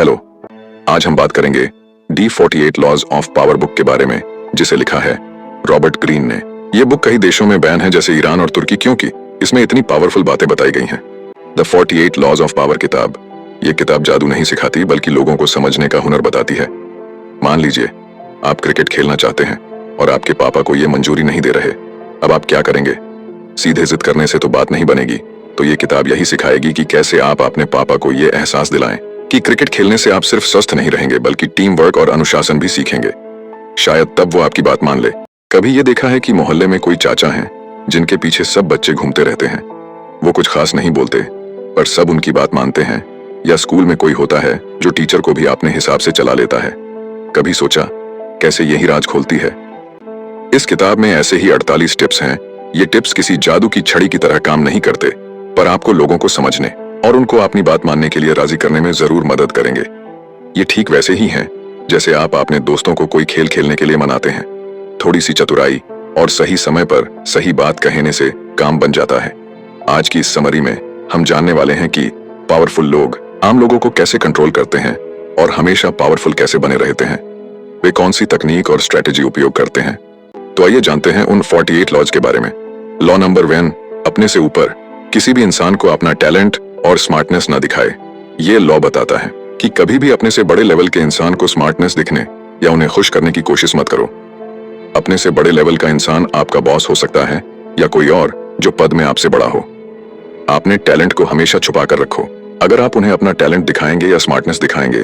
Hello, आज हम बात करेंगे D48 laws of power book के बारे में, जिसे लिखा है रॉबर्ट ग्रीन ने। यह बुक कई देशों में बैन है, जैसे ईरान और तुर्की, क्योंकि इसमें इतनी पावरफुल बातें बताई गई हैं। द 48 लॉज ऑफ पावर किताब, ये किताब जादू नहीं सिखाती बल्कि लोगों को समझने का हुनर बताती है। मान लीजिए आप क्रिकेट खेलना चाहते हैं और आपके पापा को ये मंजूरी नहीं दे रहे, अब आप क्या करेंगे? सीधे जिद करने से तो बात नहीं बनेगी, तो ये किताब यही सिखाएगी कि कैसे आप अपने पापा को ये एहसास दिलाएं कि क्रिकेट खेलने से आप सिर्फ स्वस्थ नहीं रहेंगे बल्कि टीम वर्क और अनुशासन भी सीखेंगे। शायद तब वो आपकी बात मान ले। कभी ये देखा है कि मोहल्ले में कोई चाचा हैं जिनके पीछे सब बच्चे घूमते रहते हैं। वो कुछ खास नहीं बोलते पर सब उनकी बात मानते हैं। या स्कूल में कोई होता है जो टीचर को भी अपने हिसाब से चला लेता है। कभी सोचा कैसे यही राज खोलती है? इस किताब में ऐसे ही 48 टिप्स हैं। ये टिप्स किसी जादू की छड़ी की तरह काम नहीं करते, पर आपको लोगों को समझने और उनको अपनी बात मानने के लिए राजी करने में जरूर मदद करेंगे। ये ठीक वैसे ही हैं जैसे आप अपने दोस्तों को कोई खेल खेलने के लिए मनाते हैं। थोड़ी सी चतुराई और सही समय पर सही बात कहने से काम बन जाता है। आज की इस समरी में हम जानने वाले हैं कि पावरफुल लोग आम लोगों को कैसे कंट्रोल करते हैं और हमेशा पावरफुल कैसे बने रहते हैं। वे कौन सी तकनीक और स्ट्रेटेजी उपयोग करते हैं। तो आइए जानते हैं उन 48 लॉज के बारे में। लॉ नंबर 1, अपने से ऊपर किसी भी इंसान को अपना टैलेंट और स्मार्टनेस ना दिखाए। ये लॉ बताता है कि कभी भी अपने से बड़े लेवल के इंसान को स्मार्टनेस दिखने या उन्हें खुश करने की कोशिश मत करो। अपने से बड़े लेवल का इंसान आपका बॉस हो सकता है या कोई और जो पद में आपसे बड़ा हो। आपने टैलेंट को हमेशा छुपा कर रखो। अगर आप उन्हें अपना टैलेंट दिखाएंगे या स्मार्टनेस दिखाएंगे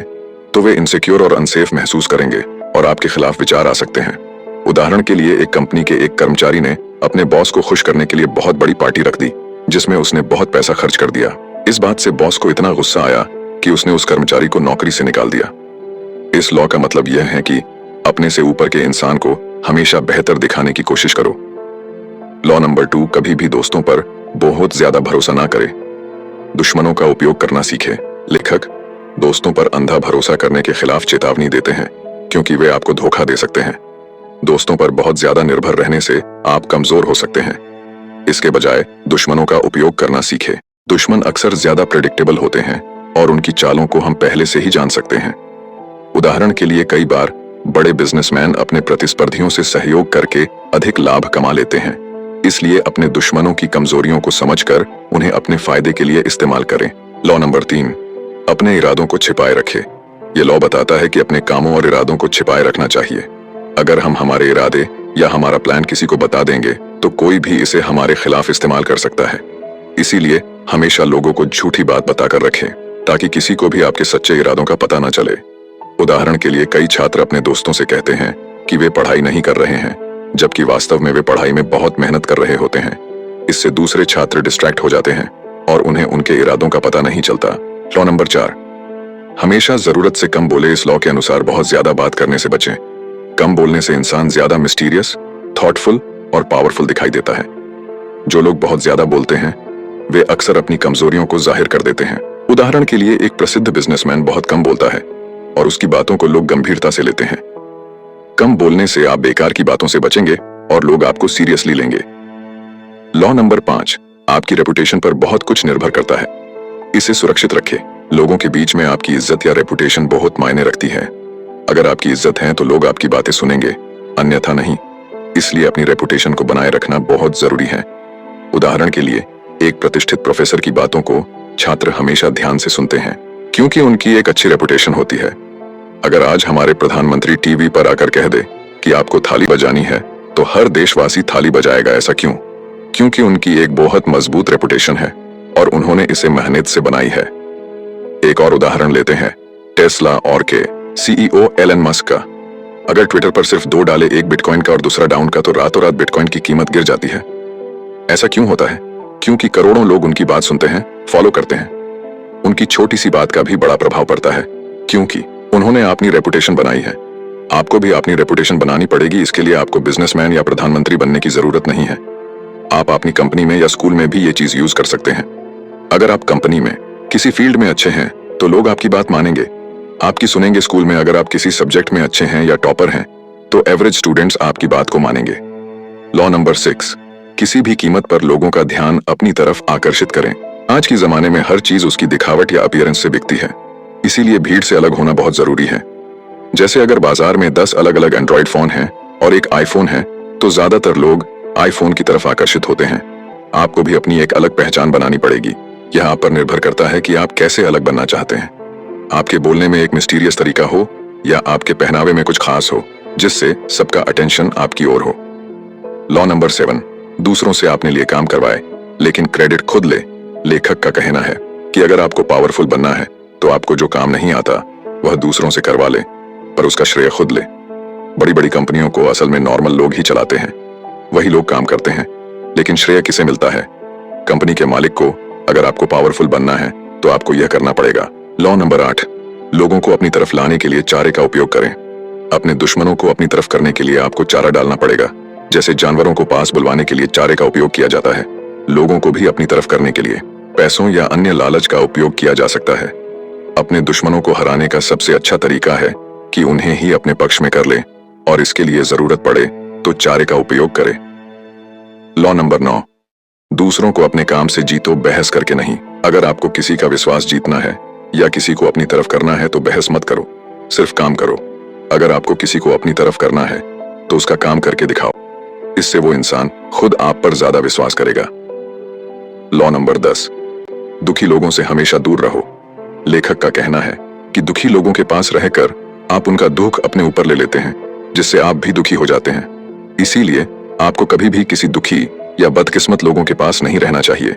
तो वे इनसिक्योर और अनसेफ महसूस करेंगे और आपके खिलाफ विचार आ सकते हैं। उदाहरण के लिए, एक कंपनी के एक कर्मचारी ने अपने बॉस को खुश करने के लिए बहुत बड़ी पार्टी रख दी जिसमें उसने बहुत पैसा खर्च कर दिया। इस बात से बॉस को इतना गुस्सा आया कि उसने उस कर्मचारी को नौकरी से निकाल दिया। इस लॉ का मतलब यह है कि अपने से ऊपर के इंसान को हमेशा बेहतर दिखाने की कोशिश करो। लॉ नंबर 2, कभी भी दोस्तों पर बहुत ज्यादा भरोसा ना करें। दुश्मनों का उपयोग करना सीखे। लेखक दोस्तों पर अंधा भरोसा करने के खिलाफ चेतावनी देते हैं क्योंकि वे आपको धोखा दे सकते हैं। दोस्तों पर बहुत ज्यादा निर्भर रहने से आप कमजोर हो सकते हैं। इसके बजाय दुश्मनों का उपयोग करना सीखे। दुश्मन अक्सर ज्यादा प्रेडिक्टेबल होते हैं और उनकी चालों को हम पहले से ही जान सकते हैं। उदाहरण के लिए, कई बार बड़े बिजनेसमैन अपने प्रतिस्पर्धियों से सहयोग करके अधिक लाभ कमा लेते हैं। इसलिए अपने दुश्मनों की कमजोरियों को समझकर उन्हें अपने फायदे के लिए इस्तेमाल करें। लॉ नंबर 3, अपने इरादों को छिपाए रखें। यह लॉ बताता है कि अपने कामों और इरादों को छिपाए रखना चाहिए। अगर हम हमारे इरादे या हमारा प्लान किसी को बता देंगे तो कोई भी इसे हमारे खिलाफ इस्तेमाल कर सकता है। इसीलिए हमेशा लोगों को झूठी बात बताकर रखें ताकि किसी को भी आपके सच्चे इरादों का पता न चले। उदाहरण के लिए, कई छात्र अपने दोस्तों से कहते हैं कि वे पढ़ाई नहीं कर रहे हैं, जबकि वास्तव में वे पढ़ाई में बहुत मेहनत कर रहे होते हैं। इससे दूसरे छात्र डिस्ट्रैक्ट हो जाते हैं और उन्हें उनके इरादों का पता नहीं चलता। लॉ नंबर 4, हमेशा जरूरत से कम बोले। इस लॉ के अनुसार बहुत ज्यादा बात करने से बचें। कम बोलने से इंसान ज्यादा मिस्टीरियस, थॉटफुल और पावरफुल दिखाई देता है। जो लोग बहुत ज्यादा बोलते हैं वे अक्सर अपनी कमजोरियों को जाहिर कर देते हैं। उदाहरण के लिए, एक प्रसिद्ध बिजनेसमैन बहुत कम बोलता है और उसकी बातों को लोग गंभीरता से लेते हैं। कम बोलने से आप बेकार की बातों से बचेंगे और लोग आपको सीरियसली लेंगे। लॉ नंबर 5, आपकी रेपुटेशन पर बहुत कुछ निर्भर करता है। इसे सुरक्षित रखें। लोगों के बीच में आपकी इज्जत या रेपुटेशन बहुत मायने रखती है। अगर आपकी इज्जत है तो लोग आपकी बातें सुनेंगे, अन्यथा नहीं। इसलिए अपनी रेपुटेशन को बनाए रखना बहुत जरूरी है। उदाहरण के लिए, एक प्रतिष्ठित प्रोफेसर की बातों को छात्र हमेशा ध्यान से सुनते हैं क्योंकि उनकी एक अच्छी रेपुटेशन होती है। अगर आज हमारे प्रधानमंत्री टीवी पर आकर कह दे कि आपको थाली बजानी है तो हर देशवासी थाली बजाएगा। ऐसा क्यों? क्योंकि उनकी एक बहुत मजबूत रेपुटेशन है और उन्होंने इसे मेहनत से बनाई है। एक और उदाहरण लेते हैं, टेस्ला और के CEO एलन मस्क का। अगर ट्विटर पर सिर्फ 2 डाले, एक बिटकॉइन का और दूसरा डाउन का, तो रातों रात बिटकॉइन की कीमत गिर जाती है। ऐसा क्यों होता है? क्योंकि करोड़ों लोग उनकी बात सुनते हैं, फॉलो करते हैं। उनकी छोटी सी बात का भी बड़ा प्रभाव पड़ता है क्योंकि उन्होंने अपनी रेपुटेशन बनाई है। आपको भी अपनी रेपुटेशन बनानी पड़ेगी। इसके लिए आपको बिजनेसमैन या प्रधानमंत्री बनने की जरूरत नहीं है। आप अपनी कंपनी में या स्कूल में भी ये चीज यूज कर सकते हैं। अगर आप कंपनी में किसी फील्ड में अच्छे हैं तो लोग आपकी बात मानेंगे, आपकी सुनेंगे। स्कूल में अगर आप किसी सब्जेक्ट में अच्छे हैं या टॉपर हैं तो एवरेज स्टूडेंट्स आपकी बात को मानेंगे। लॉ नंबर 6, किसी भी कीमत पर लोगों का ध्यान अपनी तरफ आकर्षित करें। आज के जमाने में हर चीज उसकी दिखावट या अपीयरेंस से बिकती है। इसीलिए भीड़ से अलग होना बहुत जरूरी है। जैसे अगर बाजार में 10 अलग अलग एंड्रॉइड फोन हैं और एक आईफोन है, तो ज्यादातर लोग आईफोन की तरफ आकर्षित होते हैं। आपको भी अपनी एक अलग पहचान बनानी पड़ेगी। यह आप पर निर्भर करता है कि आप कैसे अलग बनना चाहते हैं। आपके बोलने में एक मिस्टीरियस तरीका हो या आपके पहनावे में कुछ खास हो जिससे सबका अटेंशन आपकी ओर हो। लॉ नंबर 7, दूसरों से अपने लिए काम करवाए लेकिन क्रेडिट खुद ले। लेखक का कहना है कि अगर आपको पावरफुल बनना है तो आपको जो काम नहीं आता वह दूसरों से करवा ले, पर उसका श्रेय खुद ले। बड़ी बड़ी कंपनियों को असल में नॉर्मल लोग ही चलाते हैं। वही लोग काम करते हैं, लेकिन श्रेय किसे मिलता है? कंपनी के मालिक को। अगर आपको पावरफुल बनना है तो आपको यह करना पड़ेगा। लॉ नंबर 8, लोगों को अपनी तरफ लाने के लिए चारे का उपयोग करें। अपने दुश्मनों को अपनी तरफ करने के लिए आपको चारा डालना पड़ेगा। जैसे जानवरों को पास बुलवाने के लिए चारे का उपयोग किया जाता है, लोगों को भी अपनी तरफ करने के लिए पैसों या अन्य लालच का उपयोग किया जा सकता है। अपने दुश्मनों को हराने का सबसे अच्छा तरीका है कि उन्हें ही अपने पक्ष में कर ले, और इसके लिए जरूरत पड़े तो चारे का उपयोग करे। लॉ नंबर 9, दूसरों को अपने काम से जीतो, बहस करके नहीं। अगर आपको किसी का विश्वास जीतना है या किसी को अपनी तरफ करना है तो बहस मत करो, सिर्फ काम करो। अगर आपको किसी को अपनी तरफ करना है तो उसका काम करके दिखाओ। इससे वो इंसान खुद आप पर ज्यादा विश्वास करेगा। लॉ नंबर 10, दुखी लोगों से हमेशा दूर रहो। लेखक का कहना है कि दुखी लोगों के पास रहकर आप उनका दुख अपने ऊपर ले लेते हैं, जिससे आप भी दुखी हो जाते हैं। इसीलिए आपको कभी भी किसी दुखी या बदकिस्मत लोगों के पास नहीं रहना चाहिए।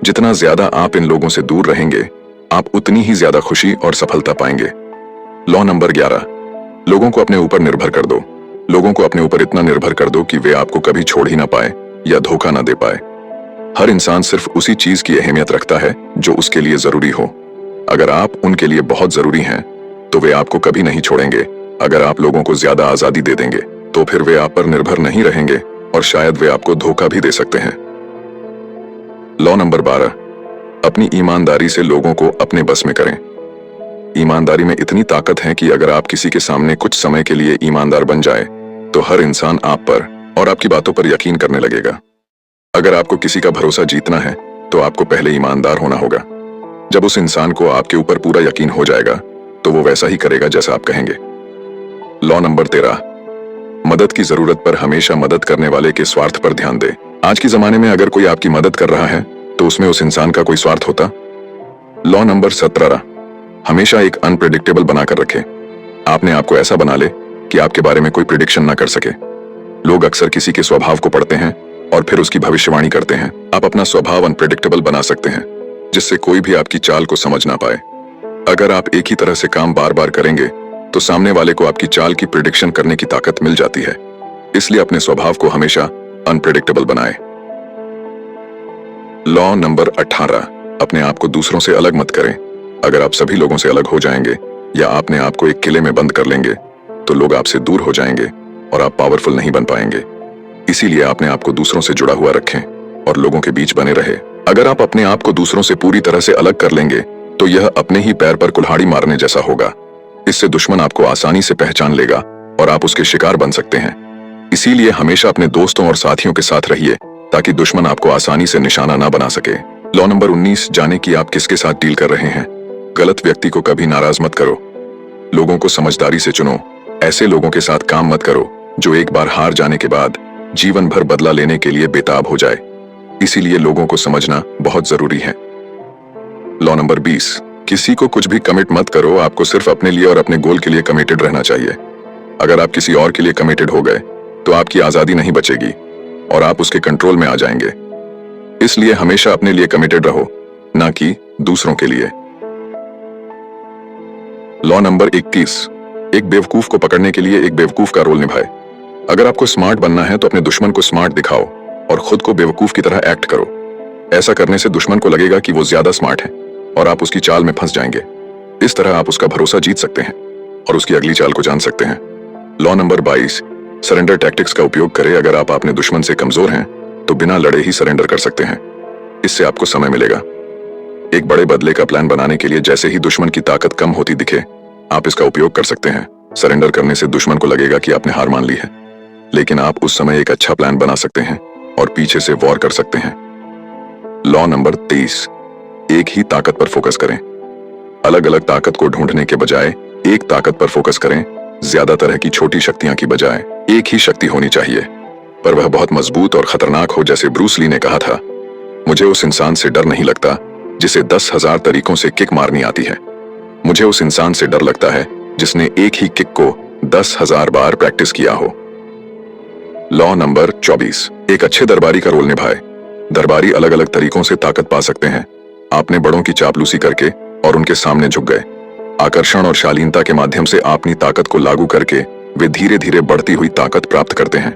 जितना ज्यादा आप इन लोगों से दूर रहेंगे, आप उतनी ही ज्यादा खुशी और सफलता पाएंगे। लॉ नंबर 11, लोगों को अपने ऊपर निर्भर कर दो। लोगों को अपने ऊपर इतना निर्भर कर दो कि वे आपको कभी छोड़ ही ना पाए या धोखा ना दे पाए। हर इंसान सिर्फ उसी चीज की अहमियत रखता है जो उसके लिए जरूरी हो। अगर आप उनके लिए बहुत जरूरी हैं, तो वे आपको कभी नहीं छोड़ेंगे। अगर आप लोगों को ज्यादा आजादी दे देंगे तो फिर वे आप पर निर्भर नहीं रहेंगे और शायद वे आपको धोखा भी दे सकते हैं। लॉ नंबर 12, अपनी ईमानदारी से लोगों को अपने बस में करें। ईमानदारी में इतनी ताकत है कि अगर आप किसी के सामने कुछ समय के लिए ईमानदार बन जाए तो हर इंसान आप पर और आपकी बातों पर यकीन करने लगेगा। अगर आपको किसी का भरोसा जीतना है तो आपको पहले ईमानदार होना होगा। जब उस इंसान को आपके ऊपर पूरा यकीन हो जाएगा तो वो वैसा ही करेगा जैसा आप कहेंगे। लॉ नंबर 13, मदद की जरूरत पर हमेशा मदद करने वाले के स्वार्थ पर ध्यान दे। आज के जमाने में अगर कोई आपकी मदद कर रहा है तो उसमें उस इंसान का कोई स्वार्थ होता? लॉ नंबर 17, हमेशा एक अनप्रेडिक्टेबल बनाकर रखें। आपने आपको ऐसा बना ले कि आपके बारे में कोई प्रिडिक्शन ना कर सके। लोग अक्सर किसी के स्वभाव को पढ़ते हैं और फिर उसकी भविष्यवाणी करते हैं। आप अपना स्वभाव अनप्रेडिक्टेबल बना सकते हैं, जिससे कोई भी आपकी चाल को समझ ना पाए। अगर आप एक ही तरह से काम बार बार करेंगे तो सामने वाले को आपकी चाल की प्रिडिक्शन करने की ताकत मिल जाती है। इसलिए अपने स्वभाव को हमेशा अनप्रेडिक्टेबल बनाएं। लॉ नंबर 18, अपने आप को दूसरों से अलग मत करें। अगर आप सभी लोगों से अलग हो जाएंगे या आपने आपको एक किले में बंद कर लेंगे तो लोग आपसे दूर हो जाएंगे और आप पावरफुल नहीं बन पाएंगे। इसीलिए आपने आपको दूसरों से जुड़ा हुआ रखें और लोगों के बीच बने रहे। अगर आप अपने आप को दूसरों से पूरी तरह से अलग कर लेंगे तो यह अपने ही पैर पर कुल्हाड़ी मारने जैसा होगा। इससे दुश्मन आपको आसानी से पहचान लेगा और आप उसके शिकार बन सकते हैं। इसीलिए हमेशा अपने दोस्तों और साथियों के साथ रहिए ताकि दुश्मन आपको आसानी से निशाना ना बना सके। लॉ नंबर 19, जाने कि आप किसके साथ डील कर रहे हैं। गलत व्यक्ति को कभी नाराज मत करो। लोगों को समझदारी से चुनो। ऐसे लोगों के साथ काम मत करो जो एक बार हार जाने के बाद जीवन भर बदला लेने के लिए बेताब हो जाए। इसीलिए लोगों को समझना बहुत जरूरी है। लॉ नंबर 20, किसी को कुछ भी कमिट मत करो। आपको सिर्फ अपने लिए और अपने गोल के लिए कमिटेड रहना चाहिए। अगर आप किसी और के लिए कमिटेड हो गए तो आपकी आजादी नहीं बचेगी और आप उसके कंट्रोल में आ जाएंगे। इसलिए हमेशा अपने लिए कमिटेड रहो, ना कि दूसरों के लिए। लॉ नंबर 21, एक बेवकूफ को पकड़ने के लिए एक बेवकूफ का रोल निभाए। अगर आपको स्मार्ट बनना है तो अपने दुश्मन को स्मार्ट दिखाओ और खुद को बेवकूफ की तरह एक्ट करो। ऐसा करने से दुश्मन को लगेगा कि वो ज्यादा स्मार्ट है और आप उसकी चाल में फंस जाएंगे। इस तरह आप उसका भरोसा जीत सकते हैं और उसकी अगली चाल को जान सकते हैं। लॉ नंबर 22, सरेंडर टैक्टिक्स का उपयोग करें। अगर आप अपने दुश्मन से कमजोर हैं तो बिना लड़े ही सरेंडर कर सकते हैं। इससे आपको समय मिलेगा। एक बड़े बदले का प्लान बनाने के लिए जैसे ही दुश्मन की ताकत कम होती दिखे, आप इसका उपयोग कर सकते हैं। सरेंडर करने से दुश्मन को लगेगा कि आपने हार मान ली है, लेकिन आप उस समय एक अच्छा प्लान बना सकते हैं और पीछे से वॉर कर सकते हैं। लॉ नंबर 23, एक ही ताकत पर फोकस करें। अलग अलग ताकत को ढूंढने के बजाय एक ताकत पर फोकस करें। ज्यादा तरह की छोटी शक्तियां की बजाय एक ही शक्ति होनी चाहिए, पर वह बहुत मजबूत और खतरनाक हो। जैसे ब्रूस ली ने कहा था, मुझे उस इंसान से डर नहीं लगता जिसे 10,000 तरीकों से किक मारनी आती है। मुझे उस इंसान से डर लगता है जिसने एक ही किक को 10,000 बार प्रैक्टिस किया हो। लॉ नंबर 24, एक अच्छे दरबारी का रोल निभाए। दरबारी अलग अलग तरीकों से ताकत पा सकते हैं। आपने बड़ों की चापलूसी करके और उनके सामने झुक गए। आकर्षण और शालीनता के माध्यम से अपनी ताकत को लागू करके वे धीरे धीरे बढ़ती हुई ताकत प्राप्त करते हैं।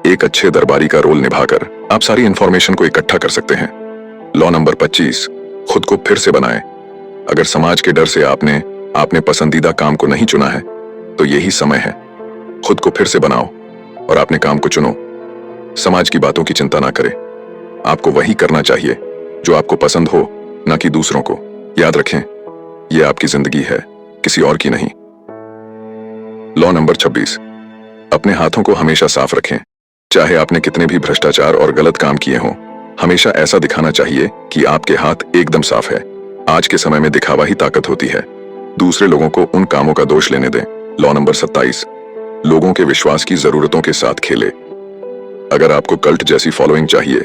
एक अच्छे दरबारी का रोल निभाकर आप सारी इंफॉर्मेशन को इकट्ठा कर सकते हैं। लॉ नंबर 25, खुद को फिर से बनाएं। अगर समाज के डर से आपने पसंदीदा काम को नहीं चुना है, तो यही समय है। खुद को फिर से बनाओ और अपने काम को चुनो। समाज की बातों की चिंता ना करें। आपको वही करना चाहिए जो आपको पसंद हो, ना कि दूसरों को। याद रखें, यह आपकी जिंदगी है, किसी और की नहीं। लॉ नंबर 26, अपने हाथों को हमेशा साफ रखें। चाहे आपने कितने भी भ्रष्टाचार और गलत काम किए हों, हमेशा ऐसा दिखाना चाहिए कि आपके हाथ एकदम साफ है। आज के समय में दिखावा ही ताकत होती है। दूसरे लोगों को उन कामों का दोष लेने दें। लॉ नंबर 27, लोगों के विश्वास की जरूरतों के साथ खेले। अगर आपको कल्ट जैसी फॉलोइंग चाहिए,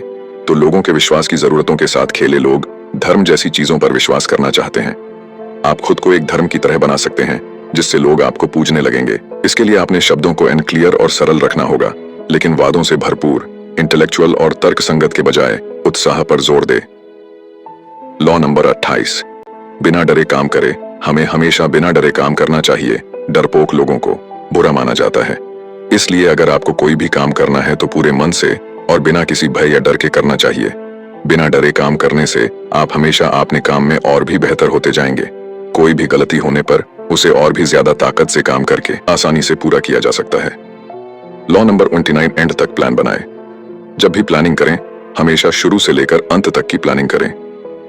तो लोगों के विश्वास की जरूरतों के साथ खेले। लोग धर्म जैसी चीजों पर विश्वास करना चाहते हैं। आप खुद को एक धर्म की तरह बना सकते हैं जिससे लोग आपको पूजने लगेंगे। इसके लिए आपने शब्दों को क्लियर और सरल रखना होगा, लेकिन वादों से भरपूर, इंटेलेक्चुअल और तर्क संगत के बजाय उत्साह पर जोर दे। लॉ नंबर 28, बिना डरे काम करे। हमें हमेशा बिना डरे काम करना चाहिए। डरपोक लोगों को बुरा माना जाता है, इसलिए अगर आपको कोई भी काम करना है तो पूरे मन से और बिना किसी भय या डर के करना चाहिए। बिना डरे काम करने से आप हमेशा अपने काम में और भी बेहतर होते जाएंगे। कोई भी गलती होने पर उसे और भी ज्यादा ताकत से काम करके आसानी से पूरा किया जा सकता है। लॉ नंबर 29, एंड तक प्लान बनाएं। जब भी प्लानिंग करें, हमेशा शुरू से लेकर अंत तक की प्लानिंग करें।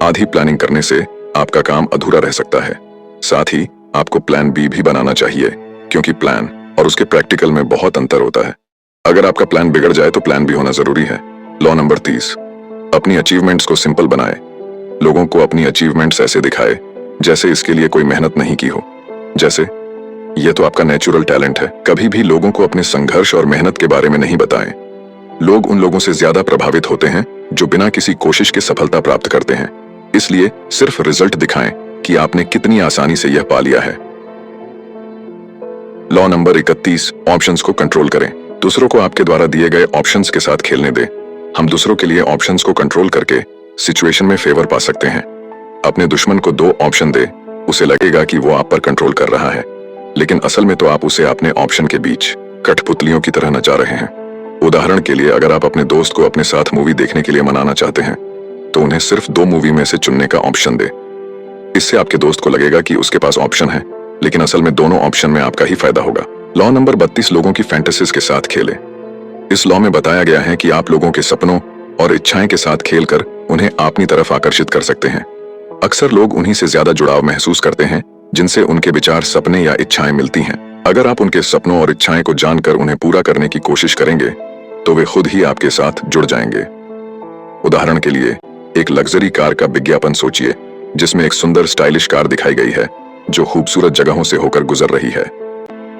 आधी प्लानिंग करने से आपका काम अधूरा रह सकता है। साथ ही आपको प्लान बी भी बनाना चाहिए, क्योंकि प्लान और उसके प्रैक्टिकल में बहुत अंतर होता है। अगर आपका प्लान बिगड़ जाए तो प्लान भी होना जरूरी है। लॉ नंबर 30, अपनी अचीवमेंट्स को सिंपल बनाए। लोगों को अपनी अचीवमेंट्स ऐसे दिखाए जैसे इसके लिए कोई मेहनत नहीं की हो, जैसे यह तो आपका नेचुरल टैलेंट है। कभी भी लोगों को अपने संघर्ष और मेहनत के बारे में नहीं बताएं। लोग उन लोगों से ज्यादा प्रभावित होते हैं जो बिना किसी कोशिश के सफलता प्राप्त करते हैं। इसलिए सिर्फ रिजल्ट दिखाएं कि आपने कितनी आसानी से यह पा लिया है। लॉ नंबर 31, ऑप्शंस को कंट्रोल करें। दूसरों को आपके द्वारा दिए गए ऑप्शंस के साथ खेलने दें। हम दूसरों के लिए ऑप्शंस को कंट्रोल करके सिचुएशन में फेवर पा सकते हैं। अपने दुश्मन को 2 ऑप्शन दे, उसे लगेगा कि वो आप पर कंट्रोल कर रहा है, लेकिन असल में तो आप उसे अपने ऑप्शन के बीच कठपुतलियों की तरह नचा रहे हैं। उदाहरण के लिए, अगर आप अपने दोस्त को अपने साथ मूवी देखने के लिए मनाना चाहते हैं, तो उन्हें सिर्फ 2 मूवी में से चुनने का ऑप्शन दे। इससे आपके दोस्त को लगेगा कि उसके पास ऑप्शन है, लेकिन असल में दोनों ऑप्शन में आपका ही फायदा होगा। लॉ नंबर 32, लोगों की फैंटेसीज के साथ खेलें। इस लॉ में बताया गया है कि आप लोगों के सपनों और इच्छाएं के साथ खेलकर उन्हें अपनी तरफ आकर्षित कर सकते हैं। अक्सर लोग उन्हीं से ज्यादा जुड़ाव महसूस करते हैं जिनसे उनके विचार, सपने या इच्छाएं मिलती हैं। अगर आप उनके सपनों और इच्छाएं को जानकर उन्हें पूरा करने की कोशिश करेंगे, तो वे खुद ही आपके साथ जुड़ जाएंगे। उदाहरण के लिए, एक लग्जरी कार का विज्ञापन सोचिए, जिसमें एक सुंदर स्टाइलिश कार दिखाई गई है जो खूबसूरत जगहों से होकर गुजर रही है।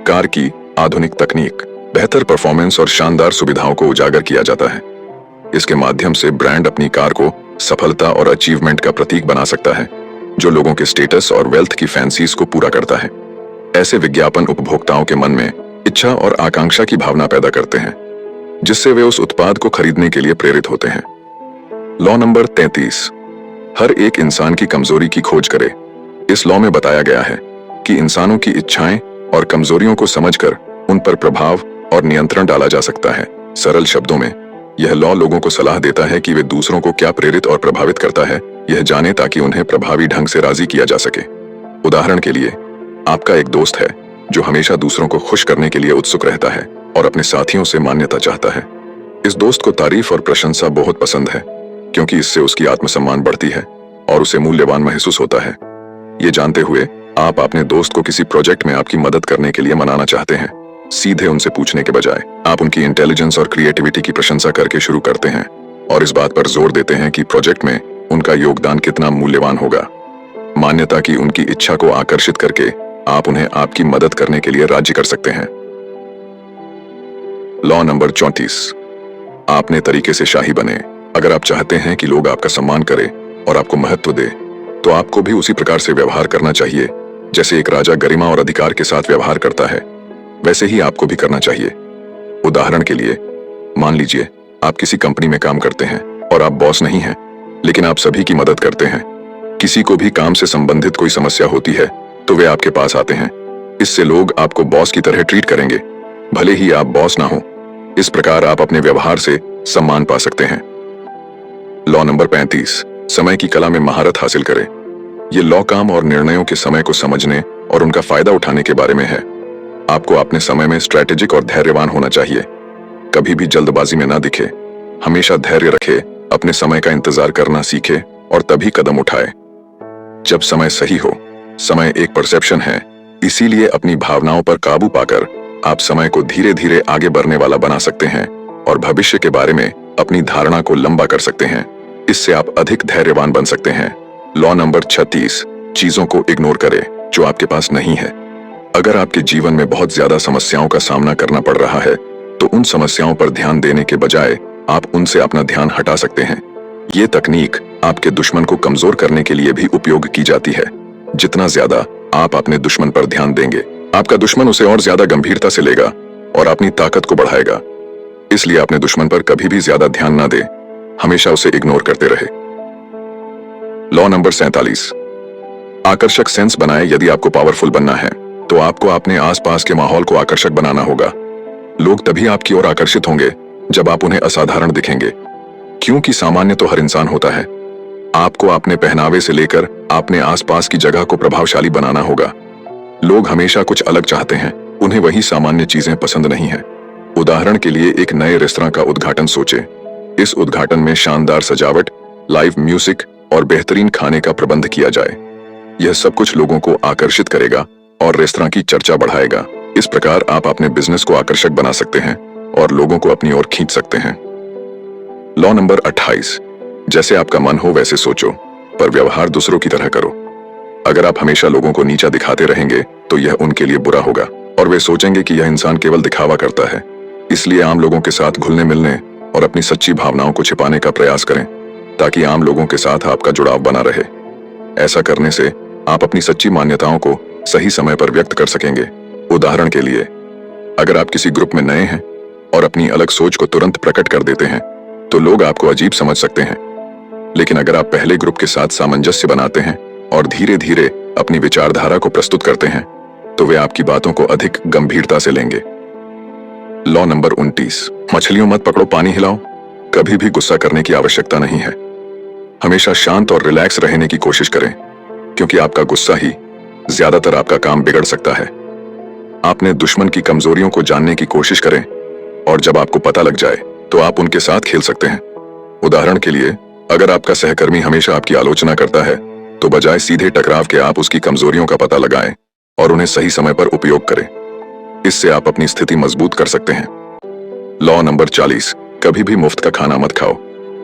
कार की आधुनिक तकनीक, बेहतर परफॉर्मेंस और शानदार सुविधाओं को उजागर किया जाता है। इसके माध्यम से ब्रांड अपनी कार को सफलता और अचीवमेंट का प्रतीक बना सकता है, जो लोगों के स्टेटस और वेल्थ की फैंसीज को पूरा करता है। ऐसे विज्ञापन उपभोक्ताओं के मन में इच्छा और आकांक्षा की भावना पैदा करते हैं, जिससे वे उस उत्पाद को खरीदने के लिए प्रेरित होते हैं। लॉ नंबर 33, हर एक इंसान की कमजोरी की खोज करे। इस लॉ में बताया गया है कि इंसानों की इच्छाएं और कमजोरियों को समझकर उन पर प्रभाव और नियंत्रण डाला जा सकता है। सरल शब्दों में, यह लॉ लोगों को सलाह देता है कि वे दूसरों को क्या प्रेरित और प्रभावित करता है, यह जाने ताकि उन्हें प्रभावी ढंग से राजी किया जा सके। उदाहरण के लिए, आपका एक दोस्त है जो हमेशा दूसरों को खुश करने के लिए उत्सुक रहता है और अपने साथियों से मान्यता चाहता है। इस दोस्त को तारीफ और प्रशंसा बहुत पसंद है, क्योंकि इससे उसकी आत्मसम्मान बढ़ती है और उसे मूल्यवान महसूस होता है। ये जानते हुए आप अपने दोस्त को किसी प्रोजेक्ट में आपकी मदद करने के लिए मनाना चाहते हैं। सीधे उनसे पूछने के बजाय आप उनकी इंटेलिजेंस और क्रिएटिविटी की प्रशंसा करके शुरू करते हैं और इस बात पर जोर देते हैं कि प्रोजेक्ट में उनका योगदान कितना मूल्यवान होगा। मान्यता की उनकी इच्छा को आकर्षित करके आप उन्हें आपकी मदद करने के लिए राजी कर सकते हैं। लॉ नंबर 34, आपने तरीके से शाही बने। अगर आप चाहते हैं कि लोग आपका सम्मान करें और आपको महत्व दे, तो आपको भी उसी प्रकार से व्यवहार करना चाहिए जैसे एक राजा गरिमा और अधिकार के साथ व्यवहार करता है, वैसे ही आपको भी करना चाहिए। उदाहरण के लिए, मान लीजिए आप किसी कंपनी में काम करते हैं और आप बॉस नहीं हैं, लेकिन आप सभी की मदद करते हैं। किसी को भी काम से संबंधित कोई समस्या होती है तो वे आपके पास आते हैं। इससे लोग आपको बॉस की तरह ट्रीट करेंगे, भले ही आप बॉस ना हो। इस प्रकार आप अपने व्यवहार से सम्मान पा सकते हैं। लॉ नंबर 35, समय की कला में महारत हासिल करें। ये लॉ काम और निर्णयों के समय को समझने और उनका फायदा उठाने के बारे में है। आपको अपने समय में स्ट्रैटेजिक और धैर्यवान होना चाहिए। कभी भी जल्दबाजी में ना दिखे, हमेशा धैर्य रखे, अपने समय का इंतजार करना सीखे और तभी कदम उठाए जब समय सही हो। समय एक परसेप्शन है, इसीलिए अपनी भावनाओं पर काबू पाकर आप समय को धीरे धीरे आगे बढ़ने वाला बना सकते हैं और भविष्य के बारे में अपनी धारणा को लंबा कर सकते हैं। इससे आप अधिक धैर्यवान बन सकते हैं। लॉ नंबर 36, चीजों को इग्नोर करें जो आपके पास नहीं है। अगर आपके जीवन में बहुत ज्यादा समस्याओं का सामना करना पड़ रहा है, तो उन समस्याओं पर ध्यान देने के बजाय आप उनसे अपना ध्यान हटा सकते हैं। ये तकनीक आपके दुश्मन को कमजोर करने के लिए भी उपयोग की जाती है। जितना ज्यादा आप अपने दुश्मन पर ध्यान देंगे, आपका दुश्मन उसे और ज्यादा गंभीरता से लेगा और अपनी ताकत को बढ़ाएगा। इसलिए अपने दुश्मन पर कभी भी ज्यादा ध्यान ना दें, हमेशा उसे इग्नोर करते रहे। लॉ नंबर 47, आकर्षक सेंस बनाए। यदि आपको पावरफुल बनना है तो आपको अपने आसपास के माहौल को आकर्षक बनाना होगा। लोग तभी आपकी ओर आकर्षित होंगे जब आप उन्हें असाधारण दिखेंगे, क्योंकि सामान्य तो हर इंसान होता है। आपको अपने पहनावे से लेकर अपने आसपास की जगह को प्रभावशाली बनाना होगा। लोग हमेशा कुछ अलग चाहते हैं, उन्हें वही सामान्य चीजें पसंद नहीं है। उदाहरण के लिए, एक नए रेस्तरां का उद्घाटन सोचे। इस उद्घाटन में शानदार सजावट, लाइव म्यूजिक और बेहतरीन खाने का प्रबंध किया जाए। यह सब कुछ लोगों को आकर्षित करेगा और रेस्तरां की चर्चा बढ़ाएगा। इस प्रकार आप अपने बिजनेस को आकर्षक बना सकते हैं और लोगों को अपनी ओर खींच सकते हैं। लॉ नंबर 28, जैसे आपका मन हो वैसे सोचो, पर व्यवहार दूसरों की तरह करो। अगर आप हमेशा लोगों को नीचा दिखाते रहेंगे तो यह उनके लिए बुरा होगा और वे सोचेंगे कि यह इंसान केवल दिखावा करता है। इसलिए आम लोगों के साथ घुलने मिलने और अपनी सच्ची भावनाओं को छिपाने का प्रयास करें, ताकि आम लोगों के साथ आपका जुड़ाव बना रहे। ऐसा करने से आप अपनी सच्ची मान्यताओं को सही समय पर व्यक्त कर सकेंगे। उदाहरण के लिए, अगर आप किसी ग्रुप में नए हैं और अपनी अलग सोच को तुरंत प्रकट कर देते हैं, तो लोग आपको अजीब समझ सकते हैं। लेकिन अगर आप पहले ग्रुप के साथ सामंजस्य बनाते हैं और धीरे धीरे अपनी विचारधारा को प्रस्तुत करते हैं, तो वे आपकी बातों को अधिक गंभीरता से लेंगे। लॉ नंबर 29, मछलियों मत पकड़ो, पानी हिलाओ। कभी भी गुस्सा करने की आवश्यकता नहीं है। हमेशा शांत और रिलैक्स रहने की कोशिश करें, क्योंकि आपका गुस्सा ही ज्यादातर आपका काम बिगड़ सकता है। आपने दुश्मन की कमजोरियों को जानने की कोशिश करें और जब आपको पता लग जाए तो आप उनके साथ खेल सकते हैं। उदाहरण के लिए, अगर आपका सहकर्मी हमेशा आपकी आलोचना करता है, तो बजाय सीधे टकराव के आप उसकी कमजोरियों का पता लगाएं और उन्हें सही समय पर उपयोग करें। इससे आप अपनी स्थिति मजबूत कर सकते हैं। लॉ नंबर 40, कभी भी मुफ्त का खाना मत खाओ।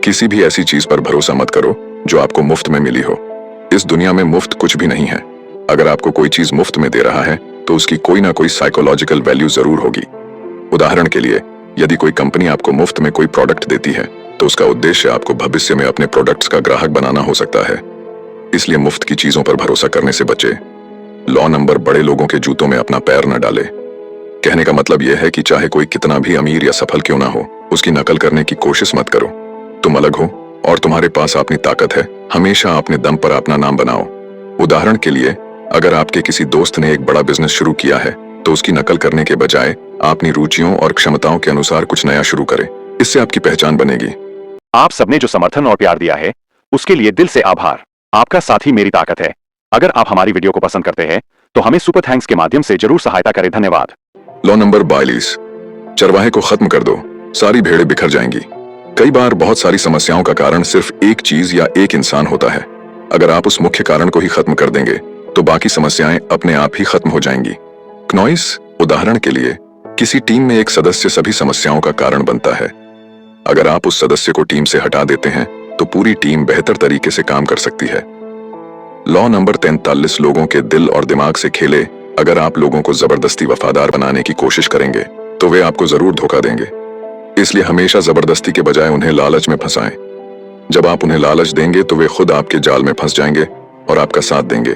किसी भी ऐसी चीज पर भरोसा मत करो जो आपको मुफ्त में मिली हो। इस दुनिया में मुफ्त कुछ भी नहीं है। अगर आपको कोई चीज मुफ्त में दे रहा है तो उसकी कोई ना कोई साइकोलॉजिकल वैल्यू जरूर होगी। उदाहरण के लिए, यदि कोई कंपनी आपको मुफ्त में कोई प्रोडक्ट देती है, तो उसका उद्देश्य आपको भविष्य में अपने प्रोडक्ट्स का ग्राहक बनाना हो सकता है। इसलिए मुफ्त की चीजों पर भरोसा करने से बचे। लॉ नंबर, बड़े लोगों के जूतों में अपना पैर न डाले। कहने का मतलब यह है कि चाहे कोई कितना भी अमीर या सफल क्यों ना हो, उसकी नकल करने की कोशिश मत करो। तुम अलग हो और तुम्हारे पास अपनी ताकत है। हमेशा अपने दम पर अपना नाम बनाओ। उदाहरण के लिए, अगर आपके किसी दोस्त ने एक बड़ा बिजनेस शुरू किया है, तो उसकी नकल करने के बजाय अपनी रुचियों और क्षमताओं के अनुसार कुछ नया शुरू करें। इससे आपकी पहचान बनेगी। आप सबने जो समर्थन और प्यार दिया है, उसके लिए दिल से आभार। आपका साथ ही मेरी ताकत है। अगर आप हमारी वीडियो को पसंद करते हैं तो हमें सुपर थैंक्स के माध्यम से जरूर सहायता करें। धन्यवाद। लॉ नंबर 42, चरवाहे को खत्म कर दो, सारी भेड़ें बिखर जाएंगी। कई बार बहुत सारी समस्याओं का कारण सिर्फ एक चीज या एक इंसान होता है। अगर आप उस मुख्य कारण को ही खत्म कर देंगे तो बाकी समस्याएं अपने आप ही खत्म हो जाएंगी। क्नॉइस, उदाहरण के लिए, किसी टीम में एक सदस्य सभी समस्याओं का कारण बनता है। अगर आप उस सदस्य को टीम से हटा देते हैं तो पूरी टीम बेहतर तरीके से काम कर सकती है। लॉ नंबर 43, लोगों के दिल और दिमाग से खेले। अगर आप लोगों को जबरदस्ती वफादार बनाने की कोशिश करेंगे तो वे आपको जरूर धोखा देंगे, इसलिए हमेशा जबरदस्ती के बजाय उन्हें लालच में फंसाएं। जब आप उन्हें लालच देंगे तो वे खुद आपके जाल में फंस जाएंगे और आपका साथ देंगे।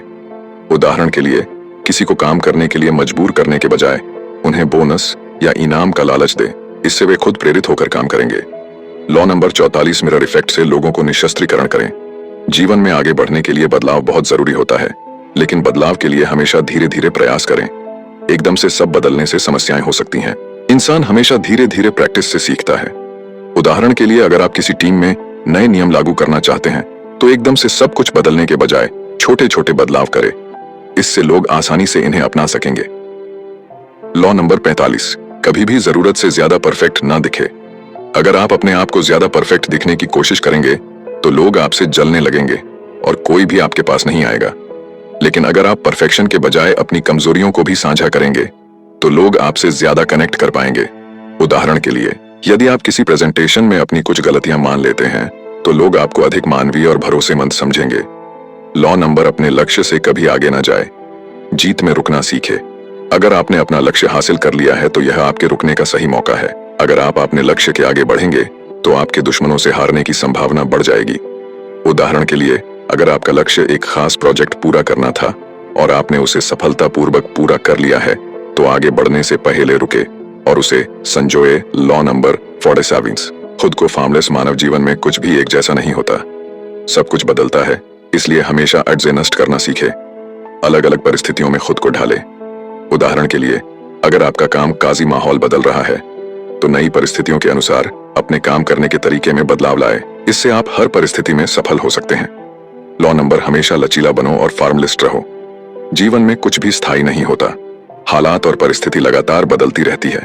उदाहरण के लिए, किसी को काम करने के लिए मजबूर करने के बजाय उन्हें बोनस या इनाम का लालच दें, इससे वे खुद प्रेरित होकर काम करेंगे। लॉ नंबर 44, मिरर इफेक्ट से लोगों को निशस्त्रीकरण करें। जीवन में आगे बढ़ने के लिए बदलाव बहुत जरूरी होता है, लेकिन बदलाव के लिए हमेशा धीरे धीरे प्रयास करें। एकदम से सब बदलने से समस्याएं हो सकती हैं। इंसान हमेशा धीरे धीरे प्रैक्टिस से सीखता है। उदाहरण के लिए, अगर आप किसी टीम में नए नियम लागू करना चाहते हैं तो एकदम से सब कुछ बदलने के बजाय छोटे छोटे बदलाव करें। इससे लोग आसानी से इन्हें अपना सकेंगे। लॉ नंबर 45, कभी भी जरूरत से ज्यादा परफेक्ट ना दिखे। अगर आप अपने आप को ज्यादा परफेक्ट दिखने की कोशिश करेंगे तो लोग आपसे जलने लगेंगे और कोई भी आपके पास नहीं आएगा। लेकिन अगर आप परफेक्शन के बजाय अपनी कमजोरियों को भी साझा करेंगे तो लोग आपसे ज्यादा कनेक्ट कर पाएंगे। उदाहरण के लिए, यदि आप किसी प्रेजेंटेशन में अपनी कुछ गलतियां मान लेते हैं तो लोग आपको अधिक मानवीय और भरोसेमंद समझेंगे। लॉ नंबर, अपने लक्ष्य से कभी आगे ना जाए, जीत में रुकना सीखे। अगर आपने अपना लक्ष्य हासिल कर लिया है तो यह आपके रुकने का सही मौका है। अगर आप अपने लक्ष्य के आगे बढ़ेंगे तो आपके दुश्मनों से हारने की संभावना बढ़ जाएगी। उदाहरण के लिए, अगर आपका लक्ष्य एक खास प्रोजेक्ट पूरा करना था और आपने उसे सफलतापूर्वक पूरा कर लिया है तो आगे बढ़ने से पहले रुके और उसे संजोए। लॉ नंबर 47, खुद को फार्मलेस। मानव जीवन में कुछ भी एक जैसा नहीं होता, सब कुछ बदलता है, इसलिए हमेशा एडजस्ट करना सीखे। अलग अलग परिस्थितियों में खुद को ढाले। उदाहरण के लिए, अगर आपका काम काजी माहौल बदल रहा है तो नई परिस्थितियों के अनुसार अपने काम करने के तरीके में बदलाव लाए। इससे आप हर परिस्थिति में सफल हो सकते हैं। लॉ नंबर, हमेशा लचीला बनो और फार्मलिस्ट रहो। जीवन में कुछ भी स्थायी नहीं होता, हालात और परिस्थिति लगातार बदलती रहती है।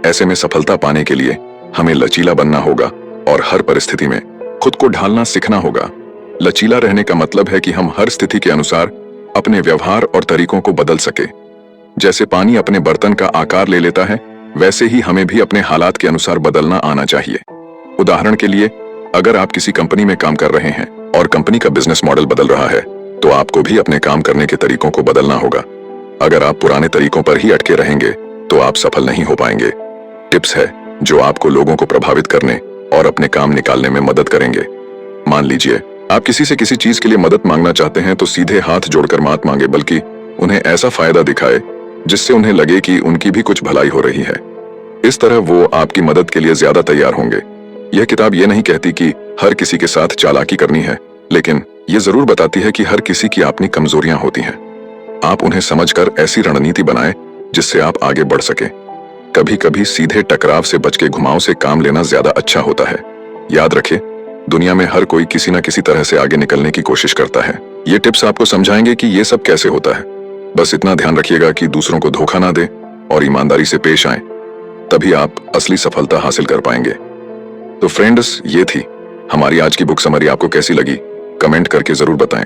ऐसे में सफलता पाने के लिए हमें लचीला बनना होगा और हर परिस्थिति में खुद को ढालना सीखना होगा। लचीला रहने का मतलब है कि हम हर स्थिति के अनुसार अपने व्यवहार और तरीकों को बदल सके। जैसे पानी अपने बर्तन का आकार ले लेता है, वैसे ही हमें भी अपने हालात के अनुसार बदलना आना चाहिए। उदाहरण के लिए, अगर आप किसी कंपनी में काम कर रहे हैं और कंपनी का बिजनेस मॉडल बदल रहा है तो आपको भी अपने काम करने के तरीकों को बदलना होगा। अगर आप पुराने तरीकों पर ही अटके रहेंगे तो आप सफल नहीं हो पाएंगे। टिप्स है जो आपको लोगों को प्रभावित करने और अपने काम निकालने में मदद करेंगे। मान लीजिए, आप किसी से किसी चीज के लिए मदद मांगना चाहते हैं तो सीधे हाथ जोड़कर मत मांगे, बल्कि उन्हें ऐसा फायदा दिखाए जिससे उन्हें लगे कि उनकी भी कुछ भलाई हो रही है। इस तरह वो आपकी मदद के लिए ज्यादा तैयार होंगे। यह किताब ये नहीं कहती कि हर किसी के साथ चालाकी करनी है, लेकिन ये जरूर बताती है कि हर किसी की अपनी कमजोरियां होती हैं। आप उन्हें समझकर ऐसी रणनीति बनाएं जिससे आप आगे बढ़ सके। कभी कभी सीधे टकराव से बच के घुमाव से काम लेना ज्यादा अच्छा होता है। याद रखें, दुनिया में हर कोई किसी न किसी तरह से आगे निकलने की कोशिश करता है। ये टिप्स आपको समझाएंगे कि ये सब कैसे होता है। बस इतना ध्यान रखिएगा कि दूसरों को धोखा ना दें और ईमानदारी से पेश आएं, तभी आप असली सफलता हासिल कर पाएंगे। तो फ्रेंड्स, ये थी हमारी आज की बुक समरी। आपको कैसी लगी कमेंट करके जरूर बताएं।